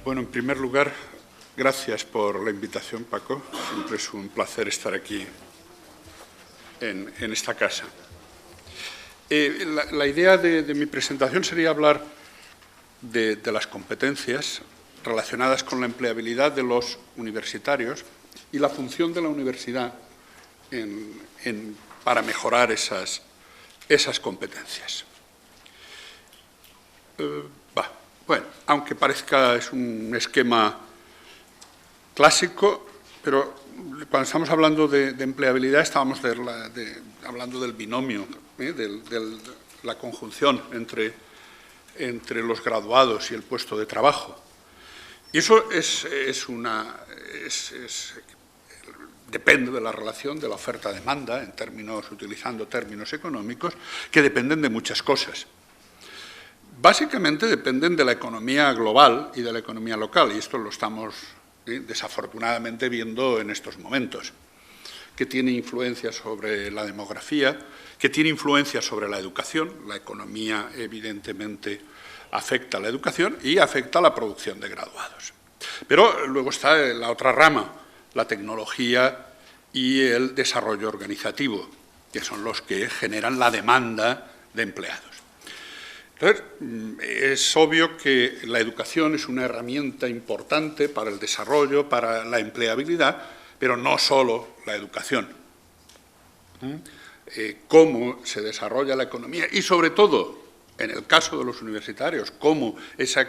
Bueno, en primer lugar, gracias por la invitación, Paco. Siempre es un placer estar aquí en esta casa. La idea de mi presentación sería hablar de las competencias relacionadas con la empleabilidad de los universitarios y la función de la universidad para mejorar esas competencias. Bueno, aunque parezca es un esquema clásico, pero cuando estamos hablando de empleabilidad estamos hablando del binomio, de la conjunción entre los graduados y el puesto de trabajo. Y eso depende de la relación de la oferta-demanda, utilizando términos económicos, que dependen de muchas cosas. Básicamente dependen de la economía global y de la economía local, y esto lo estamos desafortunadamente viendo en estos momentos, que tiene influencia sobre la demografía, que tiene influencia sobre la educación. La economía, evidentemente, afecta a la educación y afecta a la producción de graduados. Pero luego está la otra rama, la tecnología y el desarrollo organizativo, que son los que generan la demanda de empleados. Entonces, es obvio que la educación es una herramienta importante para el desarrollo, para la empleabilidad, pero no solo la educación. Cómo se desarrolla la economía y, sobre todo, en el caso de los universitarios, cómo esa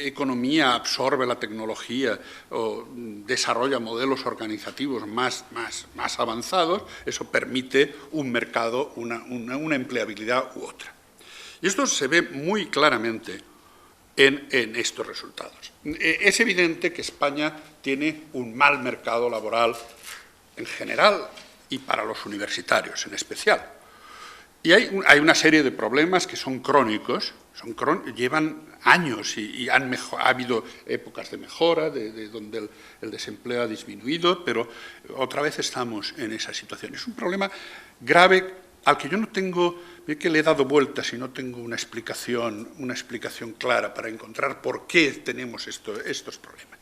economía absorbe la tecnología o desarrolla modelos organizativos más avanzados, eso permite un mercado, una empleabilidad u otra. Y esto se ve muy claramente en estos resultados. Es evidente que España tiene un mal mercado laboral en general y para los universitarios en especial. Y hay una serie de problemas que son crónicos, llevan años y ha habido épocas de mejora, donde el desempleo ha disminuido, pero otra vez estamos en esa situación. Es un problema grave al que yo no tengo, que le he dado vueltas y no tengo una explicación clara para encontrar por qué tenemos estos problemas.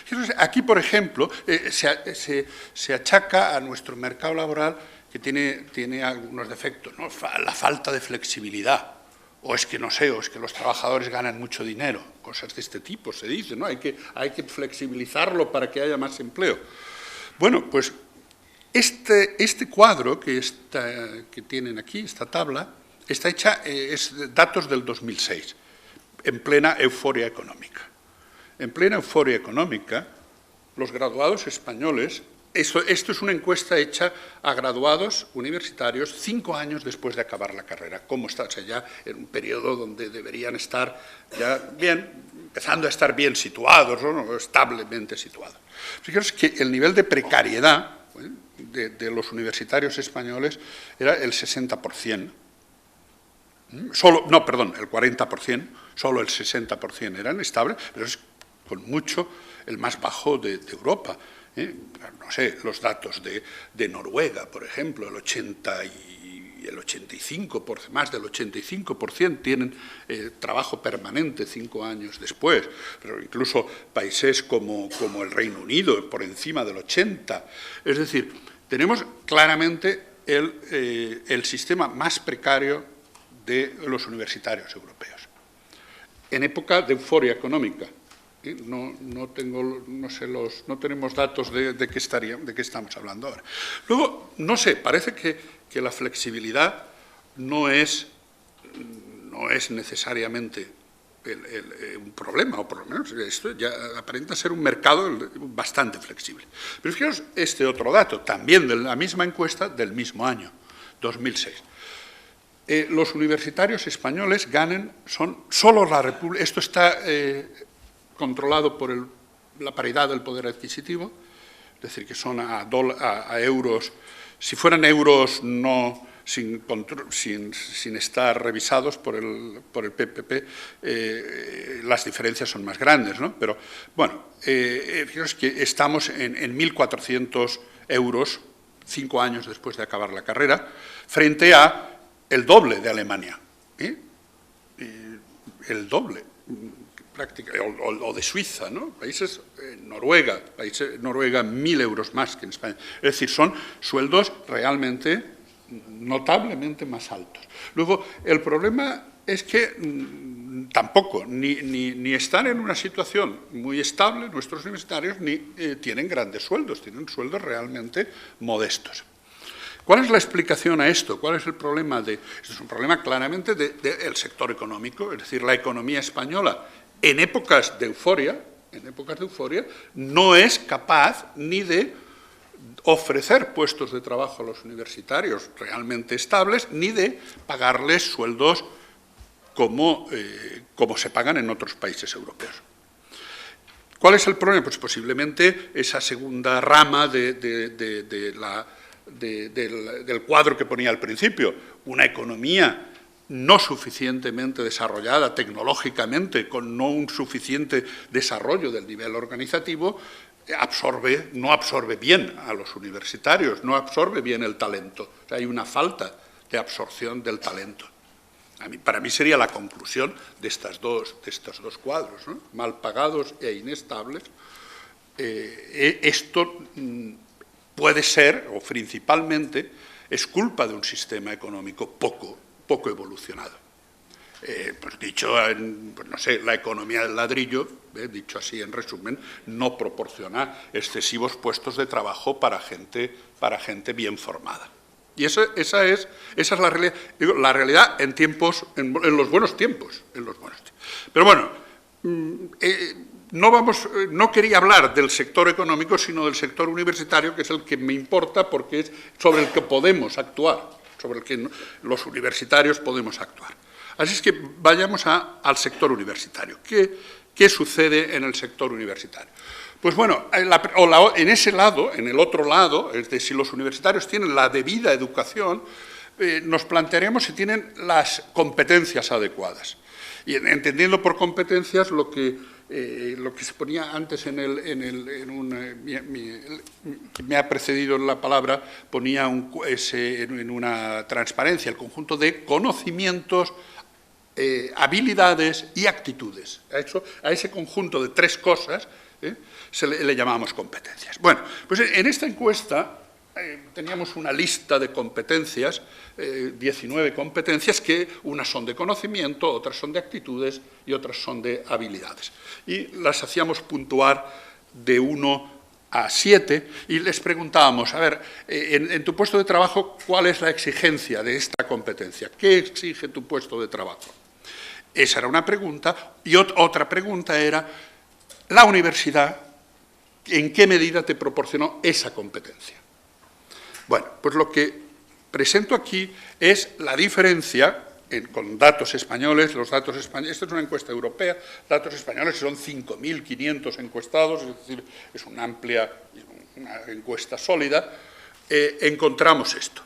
Entonces, aquí, por ejemplo, se achaca a nuestro mercado laboral que tiene algunos defectos, ¿no? La falta de flexibilidad, o es que los trabajadores ganan mucho dinero, cosas de este tipo se dice, ¿no? Hay que flexibilizarlo para que haya más empleo. Bueno, pues este cuadro que tienen aquí, esta tabla, está hecha, es datos del 2006, en plena euforia económica. En plena euforia económica, los graduados españoles, esto es una encuesta hecha a graduados universitarios 5 años después de acabar la carrera. ¿Cómo está? O sea, ya en un periodo donde deberían estar ya bien, empezando a estar bien situados, ¿no? Establemente situados. Fijaros que el nivel de precariedad de los universitarios españoles era el 60%. El 40%, solo el 60% eran estables, pero es con mucho el más bajo de Europa. No sé, los datos de Noruega, por ejemplo, el 85%, más del 85% tienen trabajo permanente 5 años después, pero incluso países como el Reino Unido, por encima del 80%. Es decir, tenemos claramente el sistema más precario de los universitarios europeos. En época de euforia económica, no tenemos datos de qué estamos hablando ahora. Luego, no sé, parece que la flexibilidad no es necesariamente un problema, o por lo menos esto ya aparenta ser un mercado bastante flexible. Pero fijaos este otro dato, también de la misma encuesta del mismo año, 2006. Los universitarios españoles son solo la República, esto está controlado por la paridad del poder adquisitivo, es decir, que son a euros, si fueran euros no sin estar revisados por el PPP, las diferencias son más grandes, ¿no? Pero, bueno, fijaros que estamos en 1.400 euros 5 años después de acabar la carrera, frente a el doble de Alemania. El doble. o de Suiza, ¿no? Países, Noruega, 1.000 euros más que en España. Es decir, son sueldos realmente notablemente más altos. Luego, el problema es que tampoco, ni están en una situación muy estable nuestros universitarios, ni tienen grandes sueldos, tienen sueldos realmente modestos. ¿Cuál es la explicación a esto? ¿Cuál es el problema? Esto es un problema claramente del sector económico, es decir, la economía española en épocas de euforia, no es capaz ni de ofrecer puestos de trabajo a los universitarios realmente estables, ni de pagarles sueldos como se pagan en otros países europeos. ¿Cuál es el problema? Pues posiblemente esa segunda rama del cuadro que ponía al principio, una economía no suficientemente desarrollada tecnológicamente, con no un suficiente desarrollo del nivel organizativo, no absorbe bien a los universitarios, no absorbe bien el talento. O sea, hay una falta de absorción del talento. Para mí sería la conclusión de estos dos cuadros, ¿no? Mal pagados e inestables. Esto puede ser, o principalmente, es culpa de un sistema económico poco evolucionado. Pues dicho, pues no sé, la economía del ladrillo, dicho así en resumen, no proporciona excesivos puestos de trabajo para gente bien formada. Y esa es la realidad. Digo, la realidad en los buenos tiempos. Pero bueno, no quería hablar del sector económico, sino del sector universitario, que es el que me importa porque es sobre el que podemos actuar, sobre el que los universitarios podemos actuar. Así es que vayamos al sector universitario. ¿Qué sucede en el sector universitario? Pues bueno, en ese lado, en el otro lado, es decir, si los universitarios tienen la debida educación, nos plantearemos si tienen las competencias adecuadas. Y entendiendo por competencias lo que se ponía antes me ha precedido en la palabra, ponía en una transparencia el conjunto de conocimientos, habilidades y actitudes. A ese conjunto de tres cosas le llamamos competencias. Bueno, pues en esta encuesta teníamos una lista de competencias, 19 competencias, que unas son de conocimiento, otras son de actitudes y otras son de habilidades. Y las hacíamos puntuar de 1 a 7 y les preguntábamos, a ver, en tu puesto de trabajo, ¿cuál es la exigencia de esta competencia? ¿Qué exige tu puesto de trabajo? Esa era una pregunta, y otra pregunta era, ¿la universidad en qué medida te proporcionó esa competencia? Bueno, pues lo que presento aquí es la diferencia con datos españoles. Esta es una encuesta europea, datos españoles son 5.500 encuestados, es decir, es una encuesta sólida. Encontramos esto.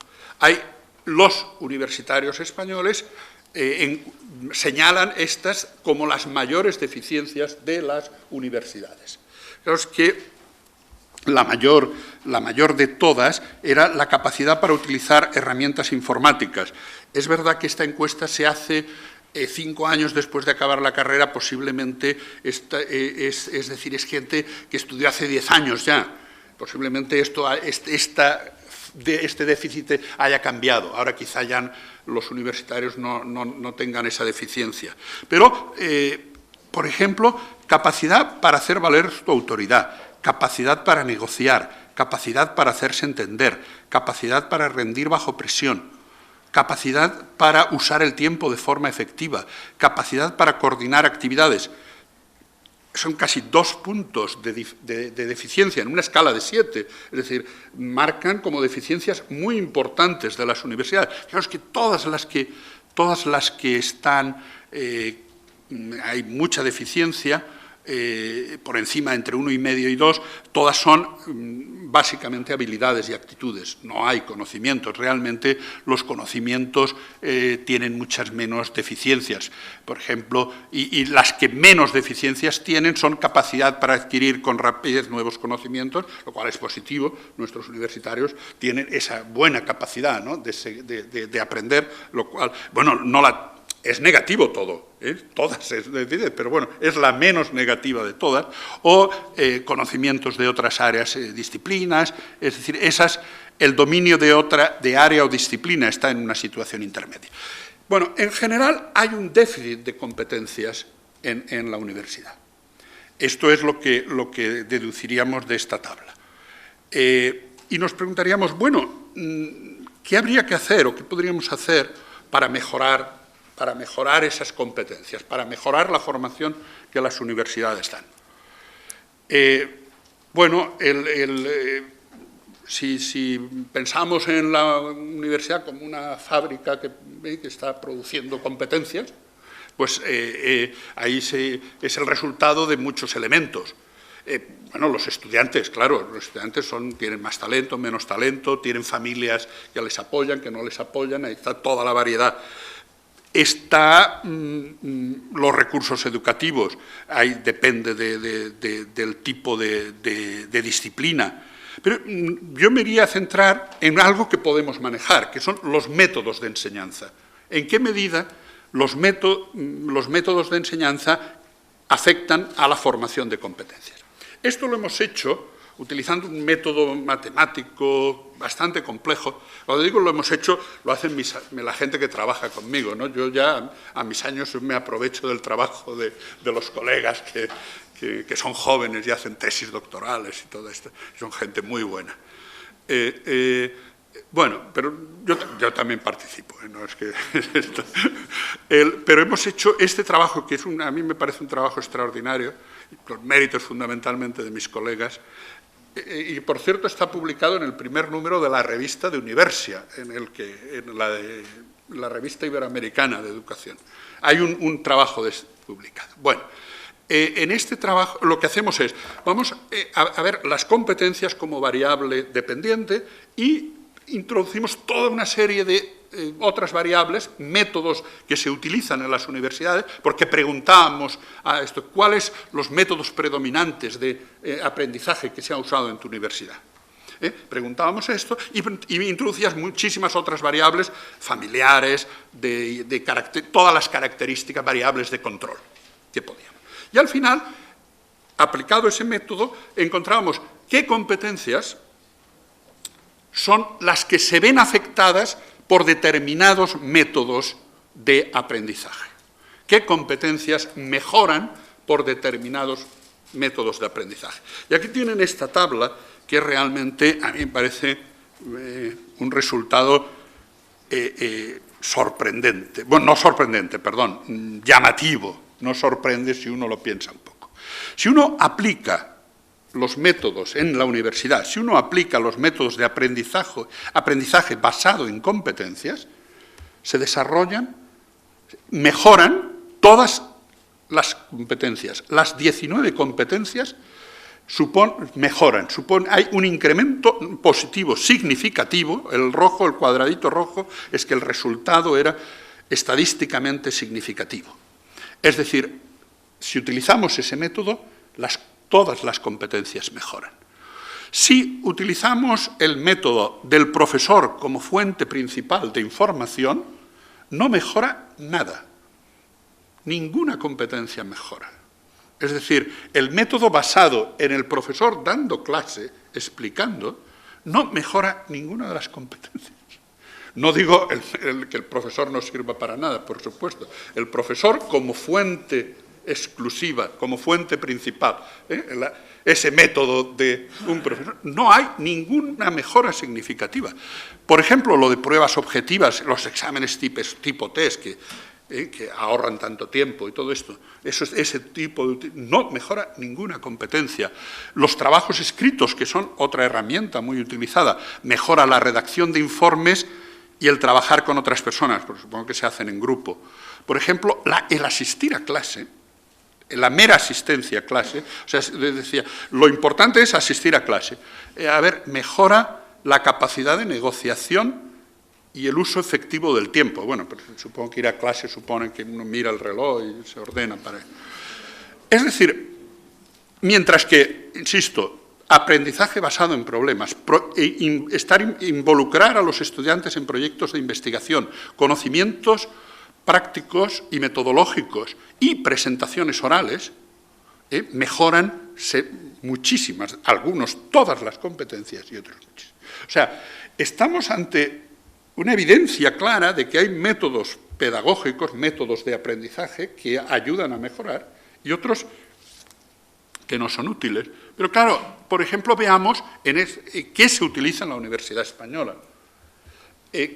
Los universitarios españoles señalan estas como las mayores deficiencias de las universidades. Claro, es que la mayor de todas era la capacidad para utilizar herramientas informáticas. Es verdad que esta encuesta se hace 5 años después de acabar la carrera, posiblemente, es decir, es gente que estudió hace 10 años ya. Posiblemente este déficit haya cambiado. Ahora quizá ya los universitarios no tengan esa deficiencia. Pero, por ejemplo, capacidad para hacer valer su autoridad, capacidad para negociar, capacidad para hacerse entender, capacidad para rendir bajo presión, capacidad para usar el tiempo de forma efectiva, capacidad para coordinar actividades. Son casi 2 puntos de deficiencia en una escala de 7, es decir, marcan como deficiencias muy importantes de las universidades. Fijaros que todas las que están, hay mucha deficiencia, por encima entre 1,5 y 2, todas son básicamente habilidades y actitudes, no hay conocimientos. Realmente los conocimientos tienen muchas menos deficiencias, por ejemplo, y las que menos deficiencias tienen son capacidad para adquirir con rapidez nuevos conocimientos, lo cual es positivo. Nuestros universitarios tienen esa buena capacidad, ¿no?, de aprender, lo cual, bueno, es negativo todo. todas, pero bueno, es la menos negativa de todas, o conocimientos de otras áreas, disciplinas, es decir, el dominio de área o disciplina está en una situación intermedia. Bueno, en general hay un déficit de competencias en la universidad. Esto es lo que deduciríamos de esta tabla. Y nos preguntaríamos, bueno, ¿qué habría que hacer o qué podríamos hacer para mejorar esas competencias, para mejorar la formación que las universidades dan? Bueno, si pensamos en la universidad como una fábrica que está produciendo competencias, pues ahí es el resultado de muchos elementos. Bueno, los estudiantes, claro, los estudiantes tienen más talento, menos talento, tienen familias que les apoyan, que no les apoyan, ahí está toda la variedad. Los recursos educativos, ahí depende del tipo de disciplina. Pero yo me iría a centrar en algo que podemos manejar, que son los métodos de enseñanza. ¿En qué medida los métodos de enseñanza afectan a la formación de competencias? Esto lo hemos hecho utilizando un método matemático bastante complejo. Cuando digo lo hemos hecho, lo hacen la gente que trabaja conmigo, ¿no? Yo ya a mis años me aprovecho del trabajo de los colegas que son jóvenes y hacen tesis doctorales y todo esto. Son gente muy buena. Bueno, pero yo también participo, no es que pero hemos hecho este trabajo que a mí me parece un trabajo extraordinario, con méritos fundamentalmente de mis colegas, y por cierto está publicado en el primer número de la revista de Universia, en la revista iberoamericana de educación. Hay un trabajo publicado. Bueno, en este trabajo lo que hacemos es, vamos a ver las competencias como variable dependiente y introducimos toda una serie de otras variables, métodos que se utilizan en las universidades, porque preguntábamos a esto, ¿cuáles los métodos predominantes de aprendizaje que se han usado en tu universidad? Preguntábamos esto y introducías muchísimas otras variables familiares, todas las características variables de control que podíamos. Y al final, aplicado ese método, encontrábamos qué competencias son las que se ven afectadas por determinados métodos de aprendizaje. ¿Qué competencias mejoran por determinados métodos de aprendizaje? Y aquí tienen esta tabla que realmente a mí me parece un resultado sorprendente. Bueno, no sorprendente, perdón, llamativo. No sorprende si uno lo piensa un poco. Si uno aplica los métodos en la universidad, si uno aplica los métodos de aprendizaje basado en competencias, se desarrollan, mejoran todas las competencias. Las 19 competencias mejoran, hay un incremento positivo significativo. El rojo, el cuadradito rojo, es que el resultado era estadísticamente significativo. Es decir, si utilizamos ese método, todas las competencias mejoran. Si utilizamos el método del profesor como fuente principal de información, no mejora nada. Ninguna competencia mejora. Es decir, el método basado en el profesor dando clase, explicando, no mejora ninguna de las competencias. No digo que el profesor no sirva para nada, por supuesto. El profesor como fuente exclusiva, como fuente principal, ese método de un profesor, no hay ninguna mejora significativa. Por ejemplo, lo de pruebas objetivas, los exámenes tipo test, que ahorran tanto tiempo y todo esto, ese tipo no mejora ninguna competencia. Los trabajos escritos, que son otra herramienta muy utilizada, mejora la redacción de informes y el trabajar con otras personas, porque supongo que se hacen en grupo. Por ejemplo, el asistir a clase, la mera asistencia a clase, o sea, les decía, lo importante es asistir a clase. Mejora la capacidad de negociación y el uso efectivo del tiempo. Bueno, pero supongo que ir a clase supone que uno mira el reloj y se ordena para ello. Es decir, mientras que, insisto, aprendizaje basado en problemas, involucrar a los estudiantes en proyectos de investigación, conocimientos prácticos y metodológicos y presentaciones orales mejoran muchísimas, algunos todas las competencias y otros muchísimas. O sea, estamos ante una evidencia clara de que hay métodos pedagógicos, métodos de aprendizaje que ayudan a mejorar y otros que no son útiles. Pero claro, por ejemplo, veamos qué se utiliza en la Universidad Española.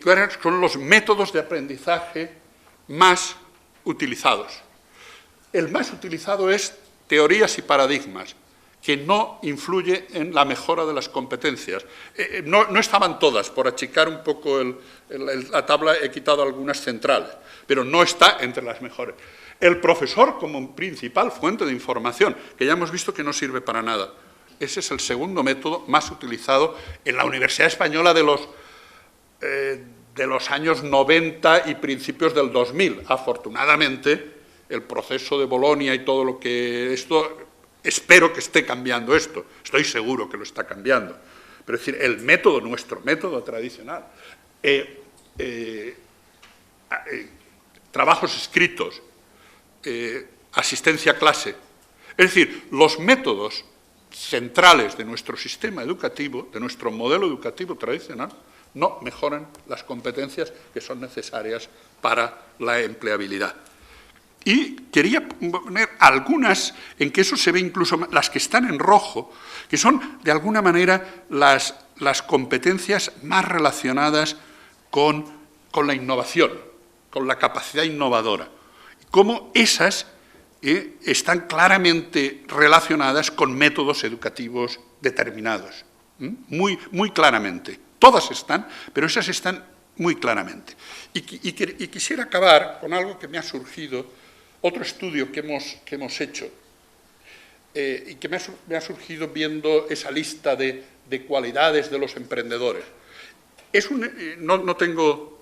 ¿Cuáles son los métodos de aprendizaje más utilizados? El más utilizado es teorías y paradigmas, que no influye en la mejora de las competencias. No estaban todas, por achicar un poco la tabla he quitado algunas centrales, pero no está entre las mejores. El profesor como principal fuente de información, que ya hemos visto que no sirve para nada. Ese es el segundo método más utilizado en la Universidad Española de los años 90 y principios del 2000. Afortunadamente, el proceso de Bolonia y todo lo que esto... Espero que esté cambiando esto, estoy seguro que lo está cambiando. Pero es decir, el método, nuestro método tradicional, trabajos escritos, asistencia a clase, es decir, los métodos centrales de nuestro sistema educativo, de nuestro modelo educativo tradicional, no mejoran las competencias que son necesarias para la empleabilidad. Y quería poner algunas en que eso se ve incluso, las que están en rojo, que son de alguna manera las competencias más relacionadas con la innovación, con la capacidad innovadora. Cómo esas están claramente relacionadas con métodos educativos determinados, muy claramente. Todas están, pero esas están muy claramente. Y quisiera acabar con algo que me ha surgido, otro estudio que hemos hecho, y que me ha surgido viendo esa lista de cualidades de los emprendedores. No tengo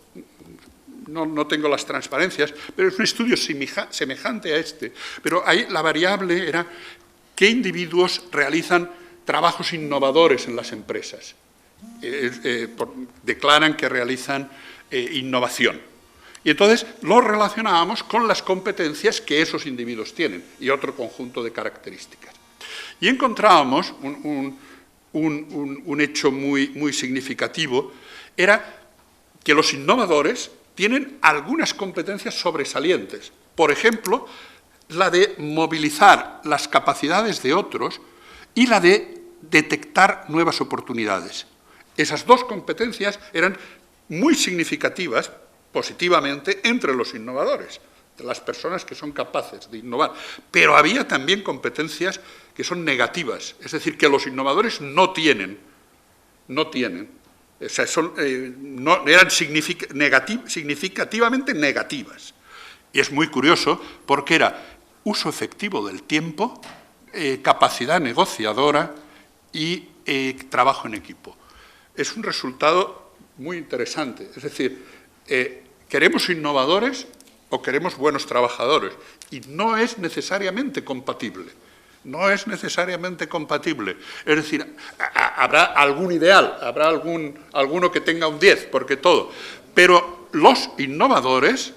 las transparencias, pero es un estudio semejante a este. Pero ahí la variable era qué individuos realizan trabajos innovadores en las empresas. Declaran que realizan innovación. Y entonces lo relacionábamos con las competencias que esos individuos tienen y otro conjunto de características. Y encontrábamos un hecho muy significativo, era que los innovadores tienen algunas competencias sobresalientes. Por ejemplo, la de movilizar las capacidades de otros y la de detectar nuevas oportunidades. Esas dos competencias eran muy significativas positivamente entre los innovadores, de las personas que son capaces de innovar. Pero había también competencias que son negativas, es decir, que los innovadores no tienen. O sea, eran significativamente negativas. Y es muy curioso porque era uso efectivo del tiempo, capacidad negociadora y trabajo en equipo. Es un resultado muy interesante. Es decir, ¿queremos innovadores o queremos buenos trabajadores? Y no es necesariamente compatible. No es necesariamente compatible. Es decir, habrá algún ideal, habrá alguno que tenga un 10, porque todo. Pero los innovadores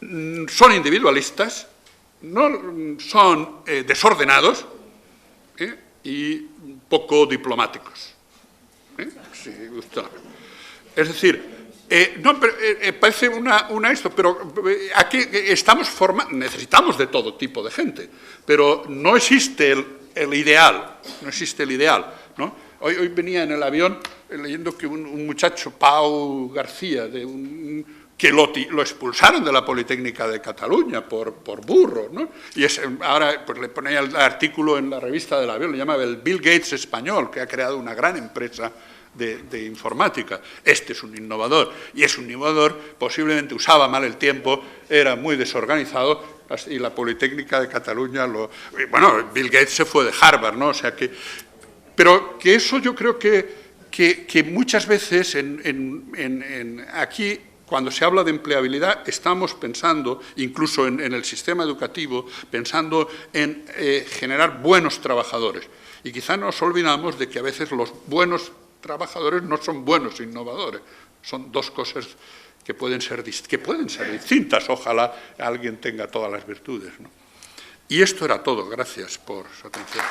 son individualistas, no son desordenados y poco diplomáticos. Sí, es decir, parece una esto, pero aquí necesitamos de todo tipo de gente, pero no existe el ideal, ¿no? Hoy venía en el avión leyendo que un muchacho, Pau García, que lo expulsaron de la Politécnica de Cataluña por burro, ¿no? Y ahora pues, le ponía el artículo en la revista del avión, le llamaba el Bill Gates español, que ha creado una gran empresa de informática. Este es un innovador, y es un innovador, posiblemente usaba mal el tiempo, era muy desorganizado, y la Politécnica de Cataluña bueno, Bill Gates se fue de Harvard, ¿no? O sea que... Pero que eso yo creo que muchas veces aquí, cuando se habla de empleabilidad, estamos pensando, incluso en el sistema educativo, pensando en generar buenos trabajadores. Y quizá nos olvidamos de que a veces los buenos trabajadores no son buenos innovadores. Son dos cosas que pueden ser distintas. Ojalá alguien tenga todas las virtudes, ¿no? Y esto era todo. Gracias por su atención.